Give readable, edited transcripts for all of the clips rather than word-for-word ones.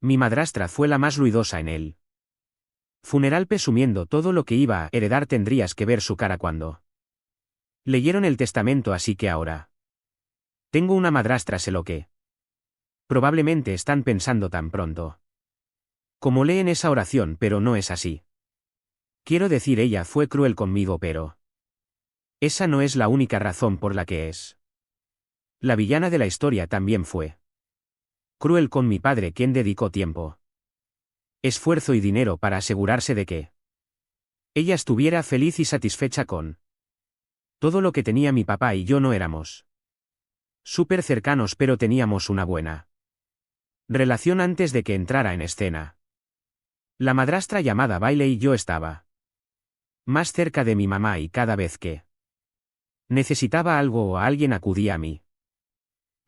Mi madrastra fue la más ruidosa en el funeral, presumiendo todo lo que iba a heredar. Tendrías que ver su cara cuando leyeron el testamento, así que ahora tengo una madrastra. Sé lo que probablemente están pensando tan pronto como leen esa oración, pero no es así. Quiero decir, ella fue cruel conmigo, pero esa no es la única razón por la que es la villana de la historia. También fue cruel con mi padre, quien dedicó tiempo, esfuerzo y dinero para asegurarse de que ella estuviera feliz y satisfecha con todo lo que tenía. Mi papá y yo no éramos súper cercanos, pero teníamos una buena relación antes de que entrara en escena la madrastra llamada Bailey. Y yo estaba más cerca de mi mamá, y cada vez que necesitaba algo o a alguien acudía a mí.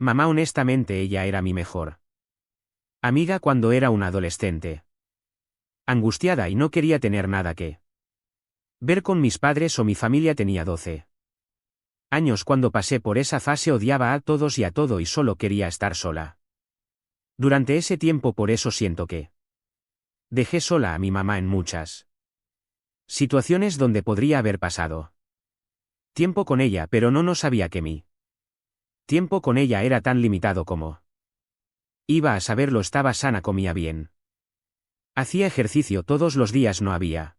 Mamá, honestamente, ella era mi mejor amiga cuando era una adolescente angustiada y no quería tener nada que ver con mis padres o mi familia. Tenía 12 años cuando pasé por esa fase. Odiaba a todos y a todo y solo quería estar sola durante ese tiempo. Por eso siento que dejé sola a mi mamá en muchas situaciones donde podría haber pasado tiempo con ella, pero no sabía que mi tiempo con ella era tan limitado como iba a saberlo. Estaba sana, comía bien, hacía ejercicio todos los días. No había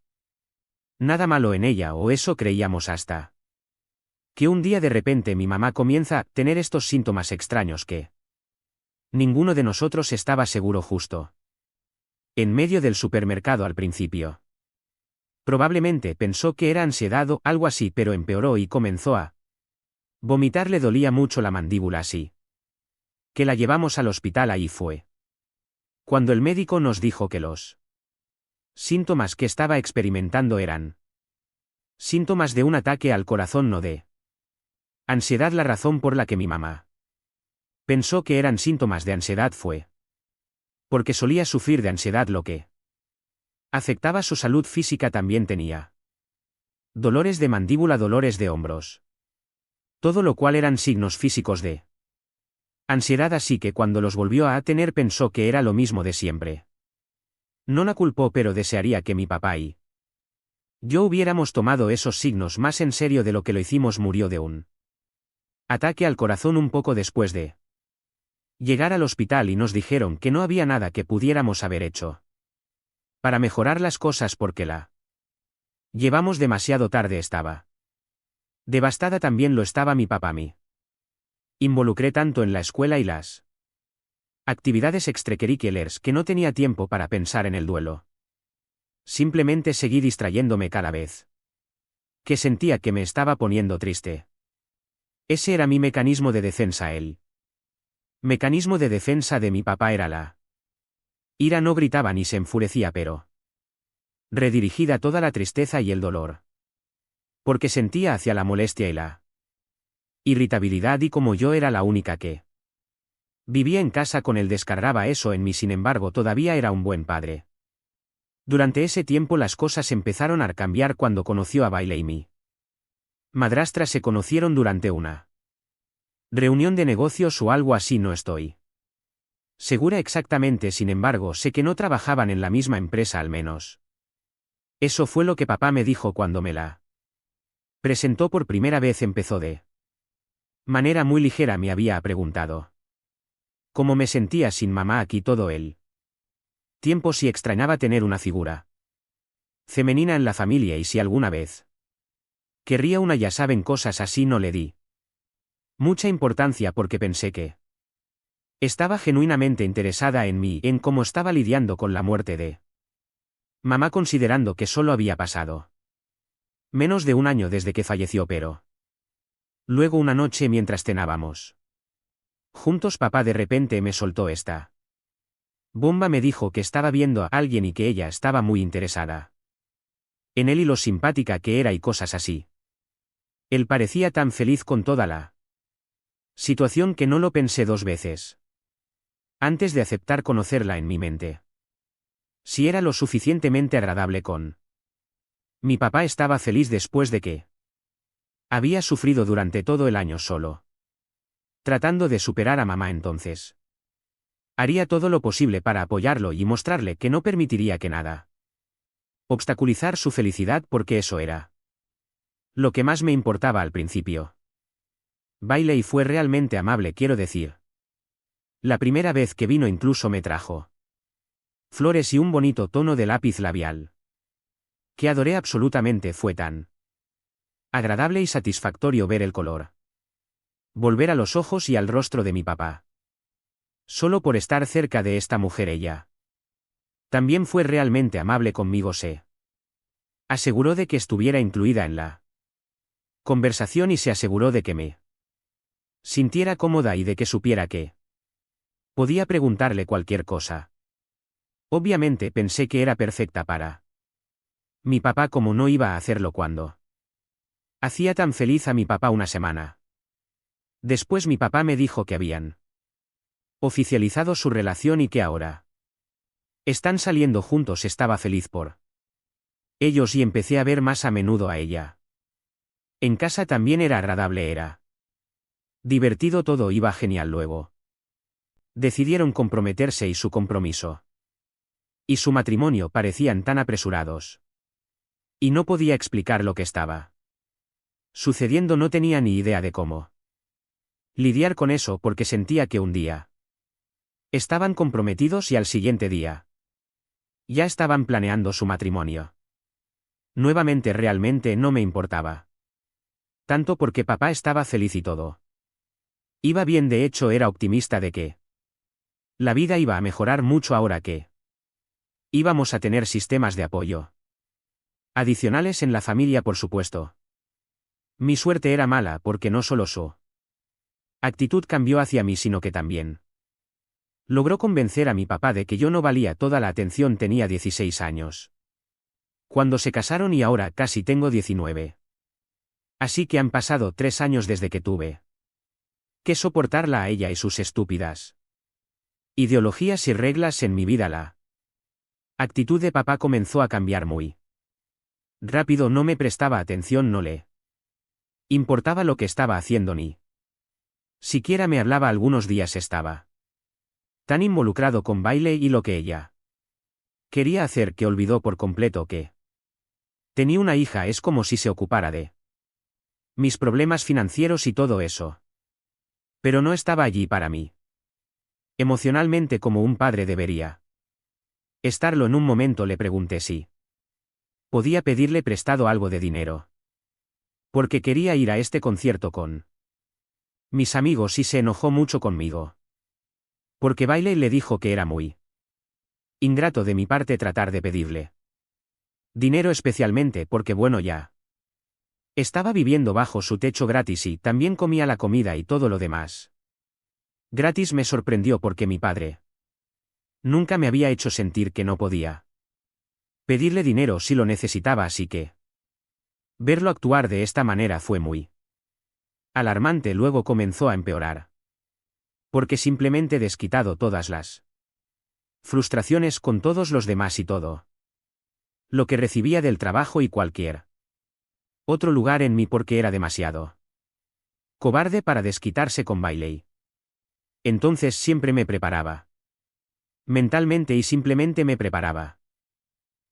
nada malo en ella, o eso creíamos, hasta que un día de repente mi mamá comienza a tener estos síntomas extraños que ninguno de nosotros estaba seguro. Justo en medio del supermercado al principio probablemente pensó que era ansiedad o algo así, pero empeoró y comenzó a vomitar. Le dolía mucho la mandíbula, así que la llevamos al hospital. Ahí fue cuando el médico nos dijo que los síntomas que estaba experimentando eran síntomas de un ataque al corazón, no de ansiedad. La razón por la que mi mamá pensó que eran síntomas de ansiedad fue porque solía sufrir de ansiedad, lo que afectaba su salud física. También tenía dolores de mandíbula, dolores de hombros, todo lo cual eran signos físicos de ansiedad, así que cuando los volvió a tener pensó que era lo mismo de siempre. No la culpó, pero desearía que mi papá y yo hubiéramos tomado esos signos más en serio de lo que lo hicimos. Murió de un ataque al corazón un poco después de llegar al hospital, y nos dijeron que no había nada que pudiéramos haber hecho para mejorar las cosas porque la llevamos demasiado tarde. Estaba devastada, también lo estaba mi papá. Me involucré tanto en la escuela y las actividades extracurriculares que no tenía tiempo para pensar en el duelo. Simplemente seguí distrayéndome cada vez que sentía que me estaba poniendo triste. Ese era mi mecanismo de defensa. El mecanismo de defensa de mi papá era la ira. No gritaba ni se enfurecía, pero redirigida toda la tristeza y el dolor porque sentía hacia la molestia y la irritabilidad, y como yo era la única que vivía en casa con él, descargaba eso en mí. Sin embargo, todavía era un buen padre. Durante ese tiempo las cosas empezaron a cambiar cuando conoció a Bailey. Mi madrastra se conocieron durante una reunión de negocios o algo así, no estoy segura exactamente. Sin embargo, sé que no trabajaban en la misma empresa, al menos eso fue lo que papá me dijo cuando me la presentó por primera vez. Empezó de manera muy ligera. Me había preguntado cómo me sentía sin mamá aquí todo el tiempo, si extrañaba tener una figura femenina en la familia y si alguna vez querría una. Ya saben, cosas así. No le di mucha importancia porque pensé que estaba genuinamente interesada en mí, en cómo estaba lidiando con la muerte de mamá, considerando que solo había pasado menos de un año desde que falleció. Pero luego, una noche mientras cenábamos juntos, papá de repente me soltó esta bomba. Me dijo que estaba viendo a alguien y que ella estaba muy interesada en él y lo simpática que era y cosas así. Él parecía tan feliz con toda la situación que no lo pensé dos veces antes de aceptar conocerla en mi mente. Si era lo suficientemente agradable con mi papá. Estaba feliz después de que había sufrido durante todo el año solo tratando de superar a mamá. Entonces Haría todo lo posible para apoyarlo y mostrarle que no permitiría que nada obstaculizar su felicidad porque eso era lo que más me importaba al principio. Bailey fue realmente amable, quiero decir. La primera vez que vino incluso me trajo flores y un bonito tono de lápiz labial que adoré absolutamente. Fue tan agradable y satisfactorio ver el color volver a los ojos y al rostro de mi papá. Solo por estar cerca de esta mujer. Ella también fue realmente amable conmigo. Se aseguró de que estuviera incluida en la conversación y se aseguró de que me sintiera cómoda y de que supiera que podía preguntarle cualquier cosa. Obviamente pensé que era perfecta para mi papá, como no iba a hacerlo cuando hacía tan feliz a mi papá una semana después. Mi papá me dijo que habían oficializado su relación y que ahora están saliendo juntos. Estaba feliz por ellos y empecé a ver más a menudo a ella. En casa también era agradable, era divertido, todo iba genial. Luego decidieron comprometerse y su compromiso y su matrimonio parecían tan apresurados. Y no podía explicar lo que estaba sucediendo, no tenía ni idea de cómo lidiar con eso porque sentía que un día estaban comprometidos y al siguiente día ya estaban planeando su matrimonio. Nuevamente realmente no me importaba tanto porque papá estaba feliz y todo iba bien. De hecho, era optimista de que la vida iba a mejorar mucho ahora que íbamos a tener sistemas de apoyo adicionales en la familia, por supuesto. Mi suerte era mala porque no solo su actitud cambió hacia mí, sino que también logró convencer a mi papá de que yo no valía toda la atención. Tenía 16 años cuando se casaron y ahora casi tengo 19. Así que han pasado 3 años desde que tuve que soportarla a ella y sus estúpidas ideologías y reglas en mi vida. La actitud de papá comenzó a cambiar muy rápido. No me prestaba atención, no le importaba lo que estaba haciendo, ni siquiera me hablaba. Algunos días estaba tan involucrado con Bailey y lo que ella quería hacer que olvidó por completo que tenía una hija. Es como si se ocupara de mis problemas financieros y todo eso. Pero no estaba allí para mí emocionalmente como un padre debería estarlo. En un momento le pregunté si podía pedirle prestado algo de dinero porque quería ir a este concierto con mis amigos y se enojó mucho conmigo porque Bailey le dijo que era muy ingrato de mi parte tratar de pedirle dinero, especialmente porque bueno, ya estaba viviendo bajo su techo gratis y también comía la comida y todo lo demás gratis. Me sorprendió porque mi padre nunca me había hecho sentir que no podía pedirle dinero si lo necesitaba, así que verlo actuar de esta manera fue muy alarmante. Luego comenzó a empeorar porque simplemente desquitado todas las frustraciones con todos los demás y todo lo que recibía del trabajo y cualquier otro lugar en mí porque era demasiado cobarde para desquitarse con Bailey. Entonces siempre me preparaba mentalmente y simplemente me preparaba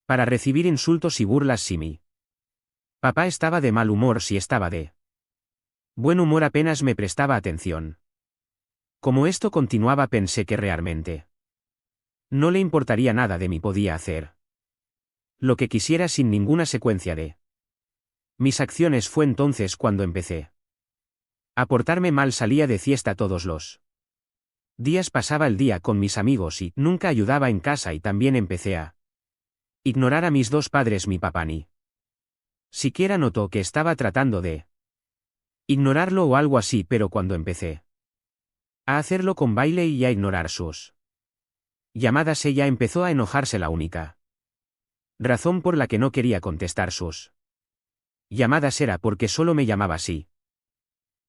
para recibir insultos y burlas si mi papá estaba de mal humor. Si estaba de buen humor apenas me prestaba atención. Como esto continuaba pensé que realmente no le importaría nada de mí. Podía hacer lo que quisiera sin ninguna secuencia de mis acciones. Fue entonces cuando empecé a portarme mal. Salía de fiesta todos los días, pasaba el día con mis amigos y nunca ayudaba en casa y también empecé a ignorar a mis dos padres. Mi papá ni siquiera notó que estaba tratando de ignorarlo o algo así, pero cuando empecé a hacerlo con Bailey y a ignorar sus llamadas, ella empezó a enojarse. La única razón por la que no quería contestar sus llamadas era porque solo me llamaba así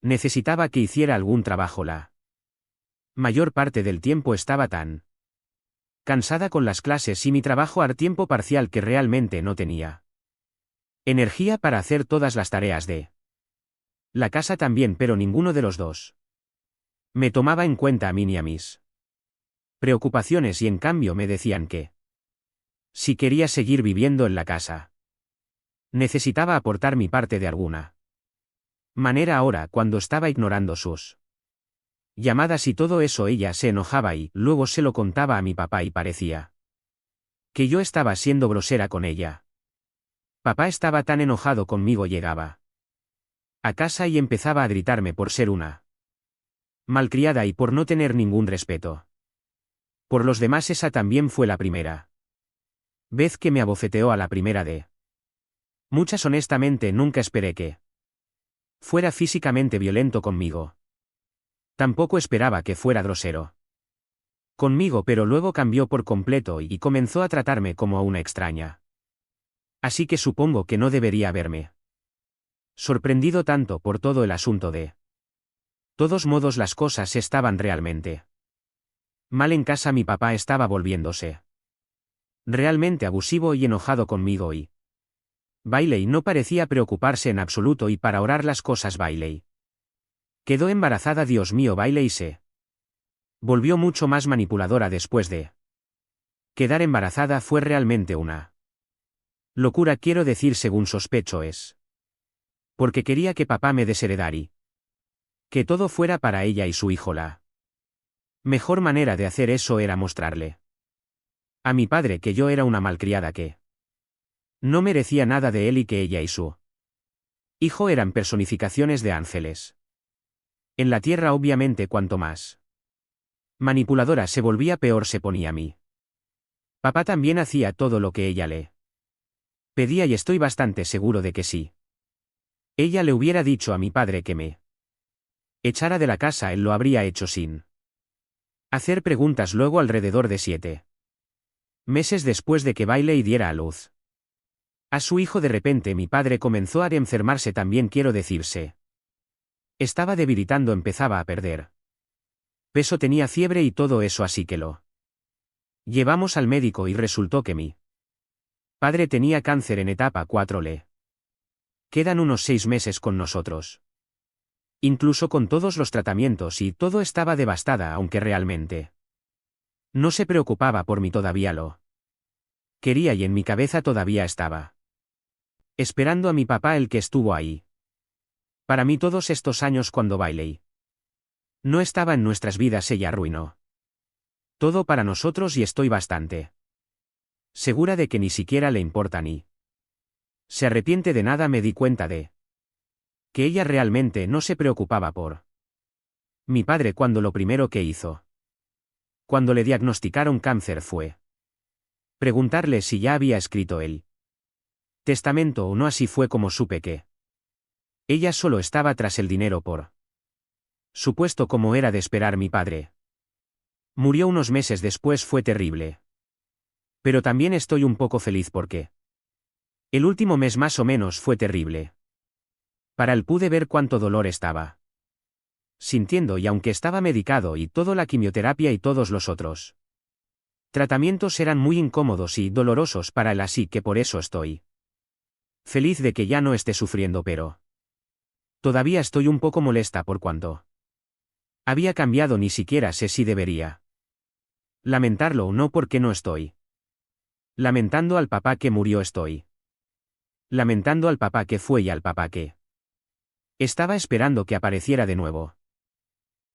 necesitaba que hiciera algún trabajo. La mayor parte del tiempo estaba tan cansada con las clases y mi trabajo a tiempo parcial que realmente no tenía energía para hacer todas las tareas de la casa también, pero ninguno de los dos me tomaba en cuenta a mí ni a mis preocupaciones y en cambio me decían que si quería seguir viviendo en la casa, necesitaba aportar mi parte de alguna manera ahora cuando estaba ignorando sus llamadas y todo eso. Ella se enojaba y luego se lo contaba a mi papá y parecía que yo estaba siendo grosera con ella. Papá estaba tan enojado conmigo, llegaba a casa y empezaba a gritarme por ser una malcriada y por no tener ningún respeto por los demás. Esa también fue la primera vez que me abofeteó, a la primera de muchas. Honestamente nunca esperé que fuera físicamente violento conmigo. Tampoco esperaba que fuera grosero conmigo, pero luego cambió por completo y comenzó a tratarme como a una extraña. Así que supongo que no debería haberme sorprendido tanto por todo el asunto. De todos modos, las cosas estaban realmente mal en casa. Mi papá estaba volviéndose realmente abusivo y enojado conmigo y Bailey no parecía preocuparse en absoluto, y para orar las cosas Bailey quedó embarazada. Dios mío, Bailey se volvió mucho más manipuladora después de quedar embarazada. Fue realmente una locura, quiero decir, según sospecho es porque quería que papá me desheredara y que todo fuera para ella y su hijo. La mejor manera de hacer eso era mostrarle a mi padre que yo era una malcriada, que no merecía nada de él y que ella y su hijo eran personificaciones de ángeles en la tierra. Obviamente, cuanto más manipuladora se volvía, peor se ponía. Mi papá también hacía todo lo que ella le pedía, y estoy bastante seguro de que si ella le hubiera dicho a mi padre que me echara de la casa, él lo habría hecho sin hacer preguntas. Luego, alrededor de 7 meses después de que Bailey diera a luz a su hijo, de repente mi padre comenzó a enfermarse también. Quiero decirse, estaba debilitando, empezaba a perder peso, tenía fiebre y todo eso, así que lo llevamos al médico y resultó que mi padre tenía cáncer en etapa 4. Le quedan unos 6 meses con nosotros. Incluso con todos los tratamientos y todo, estaba devastada, aunque realmente no se preocupaba por mí. Todavía lo quería y en mi cabeza todavía estaba esperando a mi papá, el que estuvo ahí para mí todos estos años. Cuando Bailey no estaba en nuestras vidas, ella arruinó todo para nosotros y estoy bastante segura de que ni siquiera le importa ni se arrepiente de nada. Me di cuenta de que ella realmente no se preocupaba por mi padre cuando lo primero que hizo cuando le diagnosticaron cáncer fue preguntarle si ya había escrito el testamento o no. Así fue como supe que ella solo estaba tras el dinero. Por supuesto, como era de esperar, mi padre murió unos meses después. Fue terrible. Pero también estoy un poco feliz porque el último mes más o menos fue terrible. Para él pude ver cuánto dolor estaba sintiendo, y aunque estaba medicado y todo, la quimioterapia y todos los otros tratamientos eran muy incómodos y dolorosos para él, así que por eso estoy feliz de que ya no esté sufriendo, pero todavía estoy un poco molesta por cuánto había cambiado. Ni siquiera sé si debería lamentarlo o no, porque no estoy lamentando al papá que murió, estoy lamentando al papá que fue y al papá que estaba esperando que apareciera de nuevo.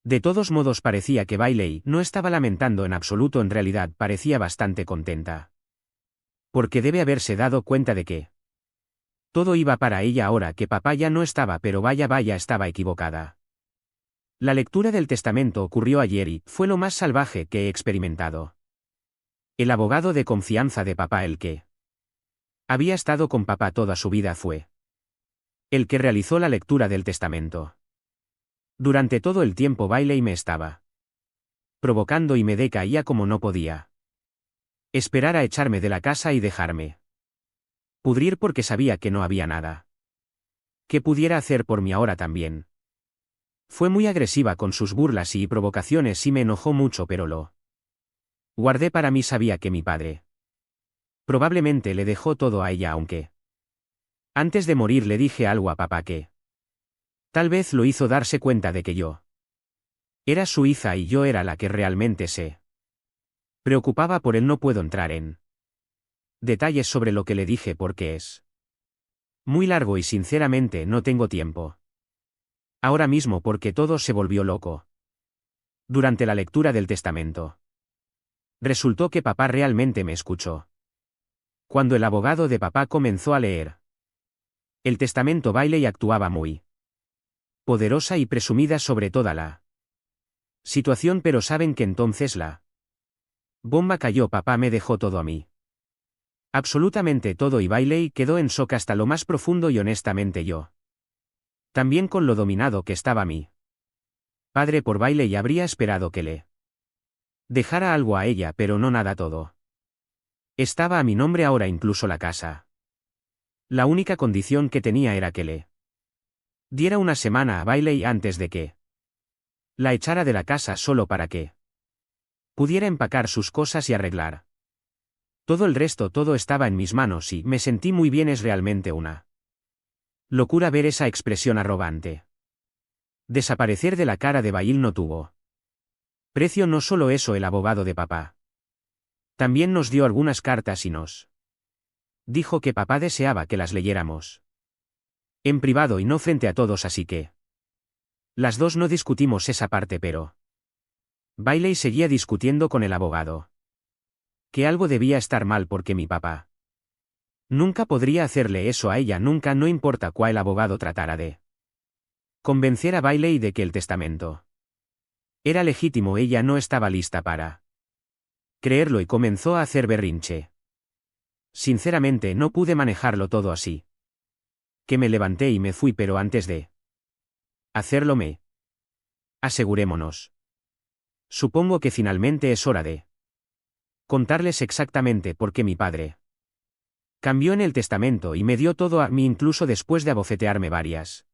De todos modos, parecía que Bailey no estaba lamentando en absoluto. En realidad parecía bastante contenta, porque debe haberse dado cuenta de que todo iba para ella ahora que papá ya no estaba. Pero vaya, estaba equivocada. La lectura del testamento ocurrió ayer y fue lo más salvaje que he experimentado. El abogado de confianza de papá, el que había estado con papá toda su vida, fue el que realizó la lectura del testamento. Durante todo el tiempo Bailey me estaba provocando y me decaía como no podía esperar a echarme de la casa y dejarme pudrir, porque sabía que no había nada que pudiera hacer por mí ahora también. Fue muy agresiva con sus burlas y provocaciones y me enojó mucho, pero lo guardé para mí. Sabía que mi padre probablemente le dejó todo a ella, aunque antes de morir le dije algo a papá que tal vez lo hizo darse cuenta de que yo era su hija y yo era la que realmente se Preocupaba por él, no puedo entrar en detalles sobre lo que le dije porque es muy largo y sinceramente no tengo tiempo. Ahora mismo porque todo se volvió loco. Durante la lectura del testamento. Resultó que papá realmente me escuchó. Cuando el abogado de papá comenzó a leer el testamento, Bailey actuaba muy poderosa y presumida sobre toda la situación, pero saben que entonces la bomba cayó. Papá me dejó todo a mí. Absolutamente todo, y Bailey quedó en shock hasta lo más profundo, y honestamente yo también, con lo dominado que estaba mi padre por Bailey. Habría esperado que le dejara algo a ella, pero no nada. Todo estaba a mi nombre ahora, incluso la casa. La única condición que tenía era que le diera una semana a Bailey antes de que la echara de la casa, solo para que pudiera empacar sus cosas y arreglar todo el resto. Todo estaba en mis manos y me sentí muy bien. Es realmente una locura ver esa expresión arrogante desaparecer de la cara de Bail. No tuvo precio. No solo eso, el abogado de papá también nos dio algunas cartas y nos dijo que papá deseaba que las leyéramos en privado y no frente a todos, así que las dos no discutimos esa parte, pero Bailey seguía discutiendo con el abogado que algo debía estar mal porque mi papá nunca podría hacerle eso a ella, nunca, no importa cuál abogado tratara de convencer a Bailey de que el testamento era legítimo. Ella no estaba lista para creerlo y comenzó a hacer berrinche. Sinceramente no pude manejarlo todo, así que me levanté y me fui, pero antes de hacerlo asegurémonos. Supongo que finalmente es hora de contarles exactamente por qué mi padre cambió en el testamento y me dio todo a mí, incluso después de abofetearme varias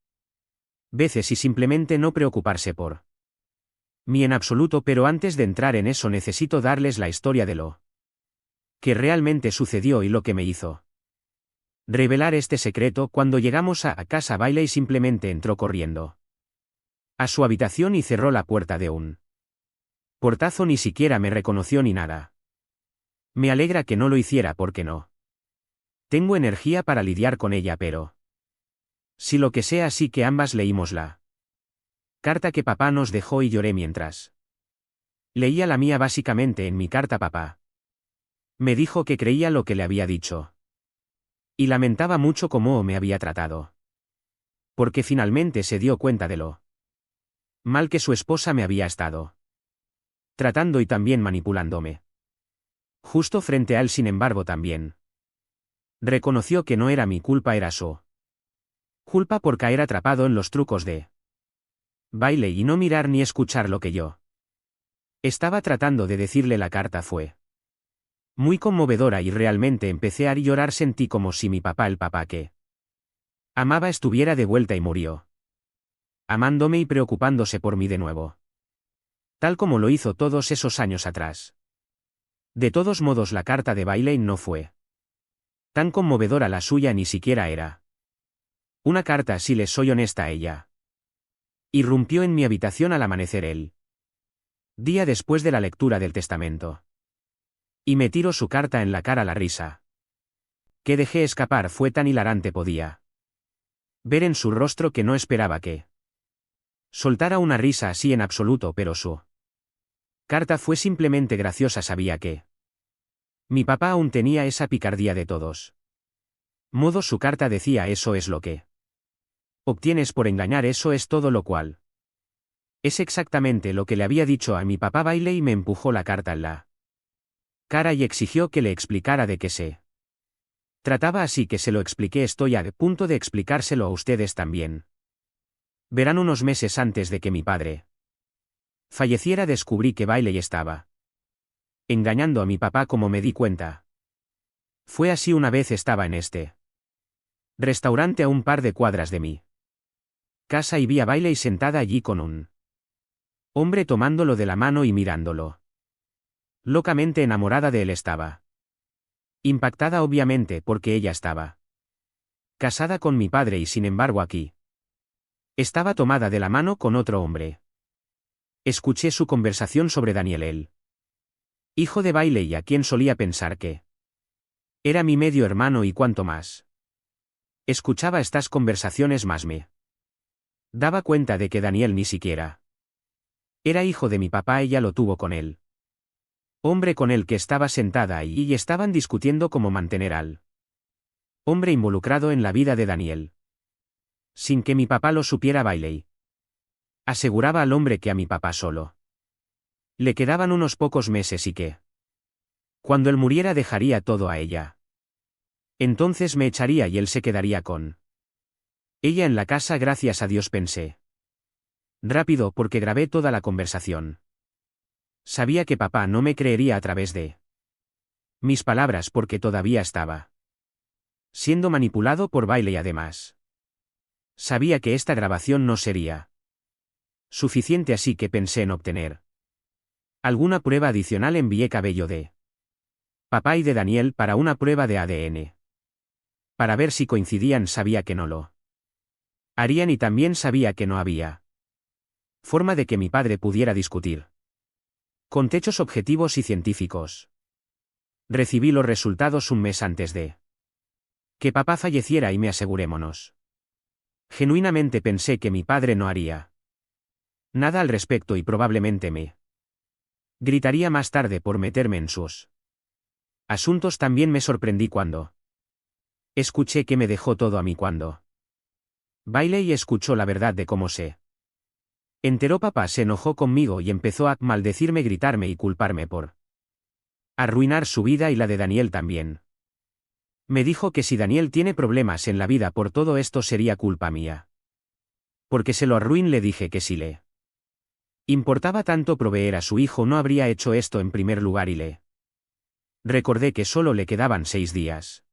veces y simplemente no preocuparse por mí en absoluto. Pero antes de entrar en eso, necesito darles la historia de lo que realmente sucedió y lo que me hizo revelar este secreto. Cuando llegamos a casa, Bailey simplemente entró corriendo a su habitación y cerró la puerta de un portazo. Ni siquiera me reconoció ni nada. Me alegra que no lo hiciera porque no tengo energía para lidiar con ella, pero si lo que sea. Así que ambas leímos la carta que papá nos dejó y lloré mientras leía la mía. Básicamente, en mi carta papá me dijo que creía lo que le había dicho y lamentaba mucho cómo me había tratado, porque finalmente se dio cuenta de lo mal que su esposa me había estado tratando y también manipulándome. Justo frente a él, sin embargo, también reconoció que no era mi culpa, era su culpa por caer atrapado en los trucos de Bailey y no mirar ni escuchar lo que yo estaba tratando de decirle. La carta fue muy conmovedora y realmente empecé a llorar. Sentí como si mi papá, el papá que amaba, estuviera de vuelta y murió amándome y preocupándose por mí de nuevo, tal como lo hizo todos esos años atrás. De todos modos, la carta de Bailey no fue tan conmovedora. La suya ni siquiera era una carta, si les soy honesta. Ella irrumpió en mi habitación al amanecer el día después de la lectura del testamento y me tiró su carta en la cara. La risa que dejé escapar fue tan hilarante. Podía ver en su rostro que no esperaba que soltara una risa así en absoluto, pero su carta fue simplemente graciosa. Sabía que mi papá aún tenía esa picardía. De todos modos, su carta decía: eso es lo que obtienes por engañar. Eso es todo, lo cual es exactamente lo que le había dicho a mi papá. Bailey me empujó la carta en la cara y exigió que le explicara de qué se trataba, así que se lo expliqué. Estoy a punto de explicárselo a ustedes también. Verán, unos meses antes de que mi padre falleciera, descubrí que Bailey estaba engañando a mi papá. Como me di cuenta fue así: una vez estaba en este restaurante a un par de cuadras de mi casa y vi a Bailey sentada allí con un hombre tomándolo de la mano y mirándolo locamente enamorada de él. Estaba impactada, obviamente, porque ella estaba casada con mi padre y sin embargo aquí estaba tomada de la mano con otro hombre. Escuché su conversación sobre Daniel. Él Hijo de Bailey, a quien solía pensar que era mi medio hermano, y cuanto más escuchaba estas conversaciones más me daba cuenta de que Daniel ni siquiera era hijo de mi papá. Ella lo tuvo con él. Hombre con el que estaba sentada ahí, y estaban discutiendo cómo mantener al hombre involucrado en la vida de Daniel sin que mi papá lo supiera. Bailey aseguraba al hombre que a mi papá solo le quedaban unos pocos meses y que cuando él muriera dejaría todo a ella. Entonces me echaría y él se quedaría con ella en la casa. Gracias a Dios, pensé rápido, porque grabé toda la conversación. Sabía que papá no me creería a través de mis palabras, porque todavía estaba siendo manipulado por Bailey. Además, sabía que esta grabación no sería suficiente, así que pensé en obtener alguna prueba adicional. Envié cabello de papá y de Daniel para una prueba de ADN. Para ver si coincidían. Sabía que no lo harían, y también sabía que no había forma de que mi padre pudiera discutir con techos objetivos y científicos. Recibí los resultados un mes antes de que papá falleciera y me asegurémonos. Genuinamente pensé que mi padre no haría nada al respecto, y probablemente me gritaría más tarde por meterme en sus asuntos. También me sorprendí cuando escuché que me dejó todo a mí. Cuando Bailey escuchó la verdad de cómo se enteró, papá se enojó conmigo y empezó a maldecirme, gritarme y culparme por arruinar su vida y la de Daniel también. Me dijo que si Daniel tiene problemas en la vida por todo esto sería culpa mía, porque se lo arruiné. Le dije que si le importaba tanto proveer a su hijo no habría hecho esto en primer lugar, y le recordé que solo le quedaban 6 días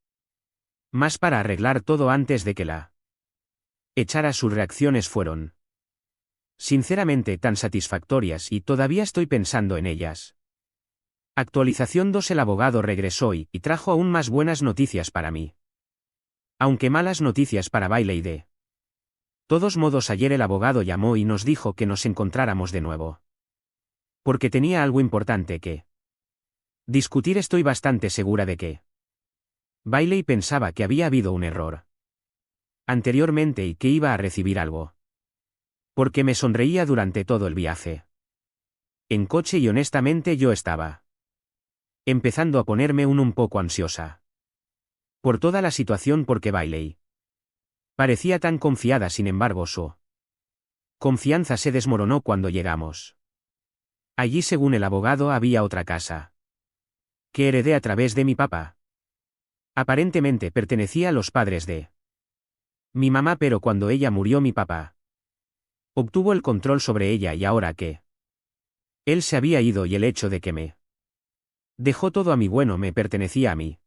más para arreglar todo antes de que la echara. Sus reacciones fueron sinceramente tan satisfactorias, y todavía estoy pensando en ellas. Actualización 2. El abogado regresó y trajo aún más buenas noticias para mí, aunque malas noticias para Bailey. De todos modos, ayer el abogado llamó y nos dijo que nos encontráramos de nuevo, porque tenía algo importante que discutir. Estoy bastante segura de que Bailey pensaba que había habido un error anteriormente y que iba a recibir algo, porque me sonreía durante todo el viaje en coche, y honestamente yo estaba empezando a ponerme un poco ansiosa por toda la situación, porque Bailey parecía tan confiada. Sin embargo, su confianza se desmoronó cuando llegamos allí. Según el abogado, había otra casa que heredé a través de mi papá. Aparentemente pertenecía a los padres de mi mamá, pero cuando ella murió mi papá obtuvo el control sobre ella, y ahora que él se había ido y el hecho de que me dejó todo a mí, bueno, me pertenecía a mí.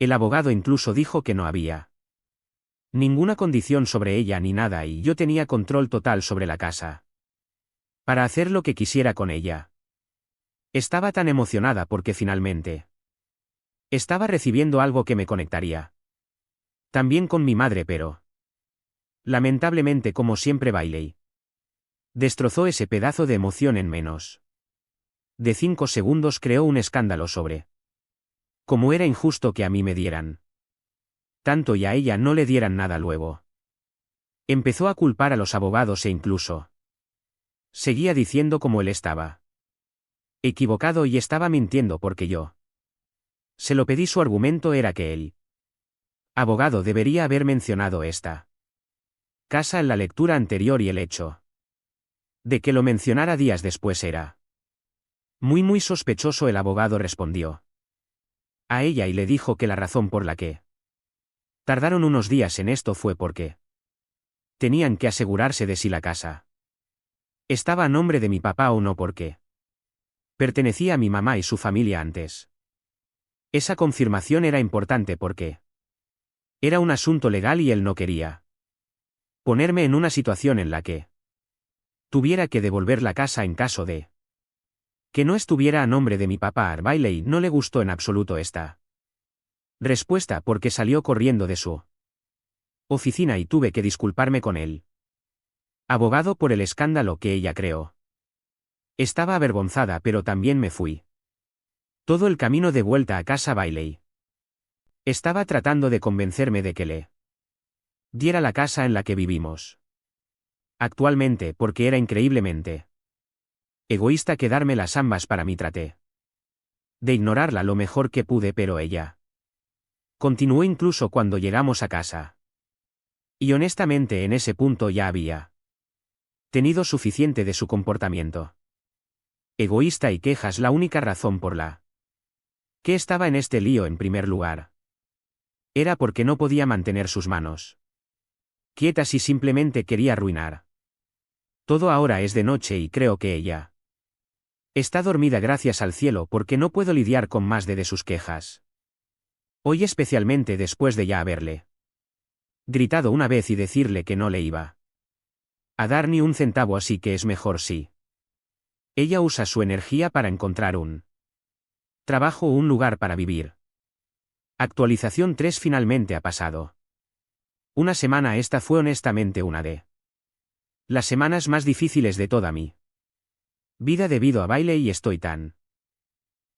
El abogado incluso dijo que no había ninguna condición sobre ella ni nada, y yo tenía control total sobre la casa para hacer lo que quisiera con ella. Estaba tan emocionada porque finalmente estaba recibiendo algo que me conectaría también con mi madre, pero lamentablemente, como siempre, Bailey destrozó ese pedazo de emoción en menos de 5 segundos. Creó un escándalo sobre cómo era injusto que a mí me dieran tanto y a ella no le dieran nada luego. Empezó a culpar a los abogados e incluso seguía diciendo cómo él estaba equivocado y estaba mintiendo porque yo se lo pedí. Su argumento era que el abogado debería haber mencionado esta casa en la lectura anterior, y el hecho de que lo mencionara días después era muy sospechoso. El abogado respondió a ella y le dijo que la razón por la que tardaron unos días en esto fue porque tenían que asegurarse de si la casa estaba a nombre de mi papá o no, porque pertenecía a mi mamá y su familia antes. Esa confirmación era importante porque era un asunto legal y él no quería ponerme en una situación en la que tuviera que devolver la casa en caso de que no estuviera a nombre de mi papá. A Bailey no le gustó en absoluto esta respuesta, porque salió corriendo de su oficina y tuve que disculparme con él abogado por el escándalo que ella creó. Estaba avergonzada, pero también me fui Todo el camino de vuelta a casa Bailey. Estaba tratando de convencerme de que le diera la casa en la que vivimos. Actualmente, porque era increíblemente egoísta quedármelas ambas para mí. Traté de ignorarla lo mejor que pude, pero ella continuó incluso cuando llegamos a casa. Y honestamente en ese punto ya había tenido suficiente de su comportamiento egoísta y quejas. La única razón por la que estaba en este lío, en primer lugar, era porque no podía mantener sus manos quietas y simplemente quería arruinar todo. Ahora es de noche y creo que ella está dormida, gracias al cielo, porque no puedo lidiar con más de sus quejas. Hoy, especialmente después de ya haberle gritado una vez y decirle que no le iba a dar ni un centavo, así que es mejor si ella usa su energía para encontrar un trabajo o un lugar para vivir. Actualización 3 finalmente ha pasado una semana. Esta fue honestamente una de las semanas más difíciles de toda mi vida debido a Bailey, y estoy tan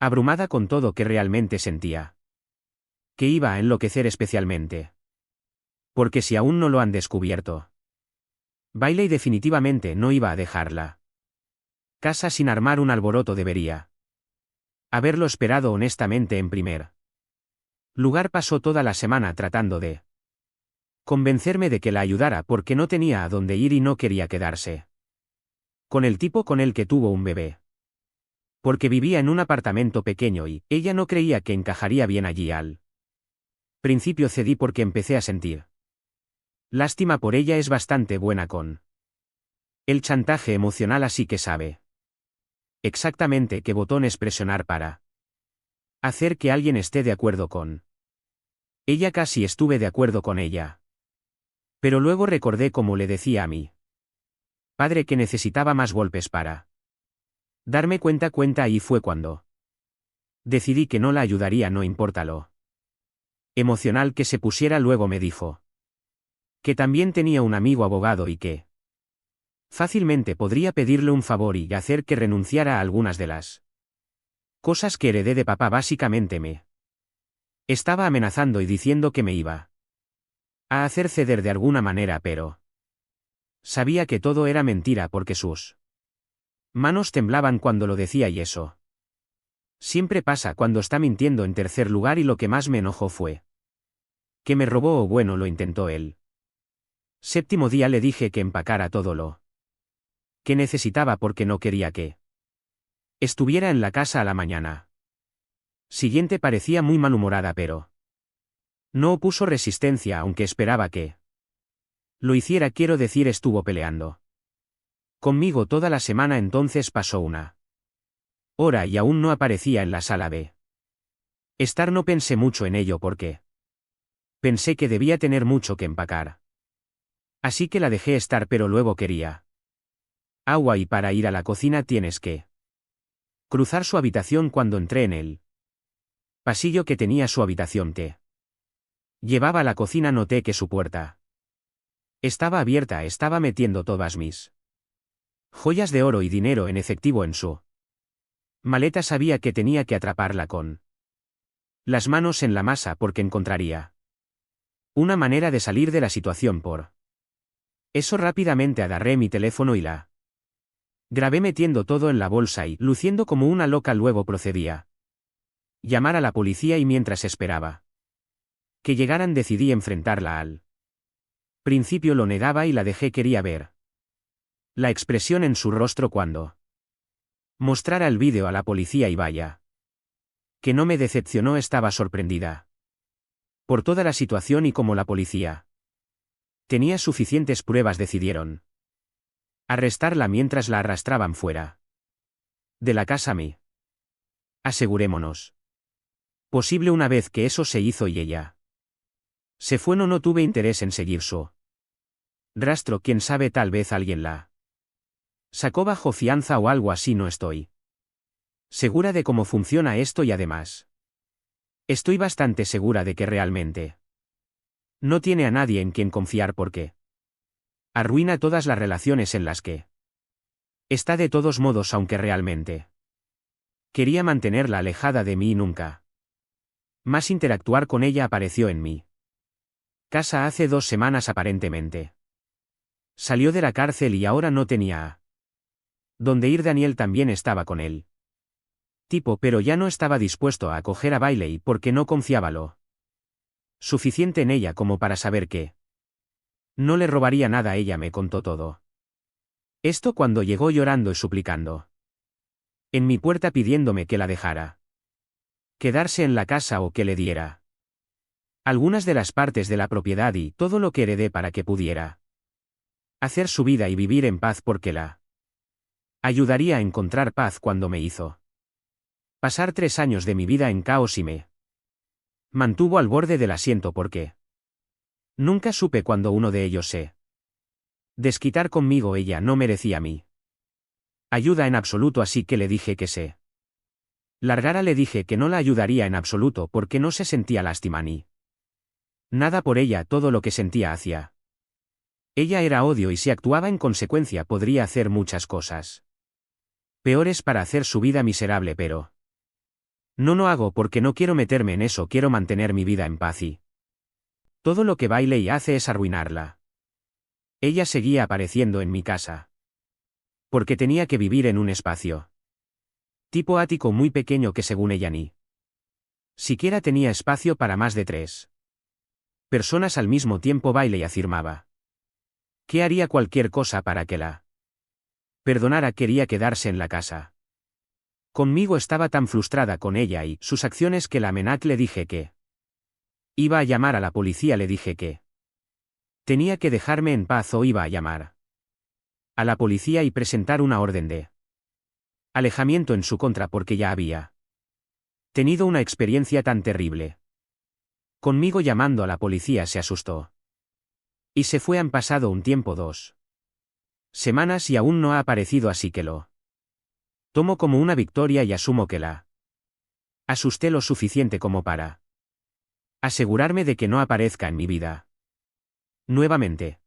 abrumada con todo que realmente sentía que iba a enloquecer, especialmente porque si aún no lo han descubierto, Bailey definitivamente no iba a dejarla casa sin armar un alboroto. Debería haberlo esperado. Honestamente, en primer lugar, pasó toda la semana tratando de convencerme de que la ayudara porque no tenía a dónde ir y no quería quedarse con el tipo con el que tuvo un bebé. Porque vivía en un apartamento pequeño y ella no creía que encajaría bien allí. Al principio cedí porque empecé a sentir lástima por ella. Es bastante buena con el chantaje emocional, así que sabe exactamente qué botones presionar para hacer que alguien esté de acuerdo con ella. Casi estuve de acuerdo con ella. Pero luego recordé cómo le decía a mi padre que necesitaba más golpes para darme cuenta, y fue cuando decidí que no la ayudaría, no importa lo emocional que se pusiera. Luego me dijo que también tenía un amigo abogado y que fácilmente podría pedirle un favor y hacer que renunciara a algunas de las cosas que heredé de papá. Básicamente me estaba amenazando y diciendo que me iba a hacer ceder de alguna manera, pero sabía que todo era mentira porque sus manos temblaban cuando lo decía, y eso siempre pasa cuando está mintiendo. En tercer lugar, y lo que más me enojó fue que me robó, o bueno, lo intentó él. Séptimo día le dije que empacara todo lo que necesitaba porque no quería que estuviera en la casa a la mañana siguiente. Parecía muy malhumorada, pero no opuso resistencia, aunque esperaba que lo hiciera. Quiero decir, estuvo peleando conmigo toda la semana. Entonces pasó una hora y aún no aparecía en la sala de estar. No pensé mucho en ello porque pensé que debía tener mucho que empacar. Así que la dejé estar, pero luego quería agua y para ir a la cocina tienes que cruzar su habitación. Cuando entré en el pasillo que tenía su habitación que llevaba a la cocina, noté que su puerta estaba abierta. Estaba metiendo todas mis joyas de oro y dinero en efectivo en su maleta. Sabía que tenía que atraparla con las manos en la masa porque encontraría una manera de salir de la situación. Por eso rápidamente agarré mi teléfono y la grabé metiendo todo en la bolsa y, luciendo como una loca, luego procedía llamar a la policía, y mientras esperaba que llegaran decidí enfrentarla. Al principio lo negaba y la dejé. Quería ver la expresión en su rostro cuando mostrara el vídeo a la policía, y vaya que no me decepcionó. Estaba sorprendida por toda la situación, y como la policía tenía suficientes pruebas, decidieron arrestarla mientras la arrastraban fuera de la casa. Me asegurémonos posible. Una vez que eso se hizo y ella se fue, no tuve interés en seguir su rastro. Quién sabe, tal vez alguien la sacó bajo fianza o algo así. No estoy segura de cómo funciona esto, y además estoy bastante segura de que realmente no tiene a nadie en quien confiar porque arruina todas las relaciones en las que está. De todos modos, aunque realmente Quería mantenerla alejada de mí y nunca más interactuar con ella apareció en mí. Casa hace 2 semanas aparentemente. Salió de la cárcel y ahora no tenía a dónde ir. Daniel también estaba con él. Pero ya no estaba dispuesto a acoger a Bailey porque no confiaba lo suficiente en ella como para saber que no le robaría nada. Ella me contó todo esto cuando llegó llorando y suplicando en mi puerta pidiéndome que la dejara quedarse en la casa o que le diera algunas de las partes de la propiedad y todo lo que heredé para que pudiera hacer su vida y vivir en paz porque la ayudaría a encontrar paz cuando me hizo pasar 3 años de mi vida en caos y me mantuvo al borde del asiento porque nunca supe cuando uno de ellos se desquitar conmigo. Ella no merecía mi ayuda en absoluto, así que le dije que se largara. Le dije que no la ayudaría en absoluto porque no se sentía lástima ni nada por ella. Todo lo que sentía hacia ella era odio y si actuaba en consecuencia podría hacer muchas cosas peores para hacer su vida miserable, pero no hago porque no quiero meterme en eso. Quiero mantener mi vida en paz y todo lo que Bailey hace es arruinarla. Ella seguía apareciendo en mi casa porque tenía que vivir en un espacio ático muy pequeño que según ella ni siquiera tenía espacio para más de 3 personas al mismo tiempo. Bailey afirmaba que haría cualquier cosa para que la perdonara. Quería quedarse en la casa conmigo. Estaba tan frustrada con ella y sus acciones que la amenacé. Le dije que iba a llamar a la policía. Le dije que tenía que dejarme en paz o iba a llamar a la policía y presentar una orden de alejamiento en su contra porque ya había tenido una experiencia tan terrible conmigo. Llamando a la policía se asustó y se fue. Han pasado un tiempo, 2 semanas y aún no ha aparecido, así que lo tomo como una victoria y asumo que la asusté lo suficiente como para asegurarme de que no aparezca en mi vida nuevamente.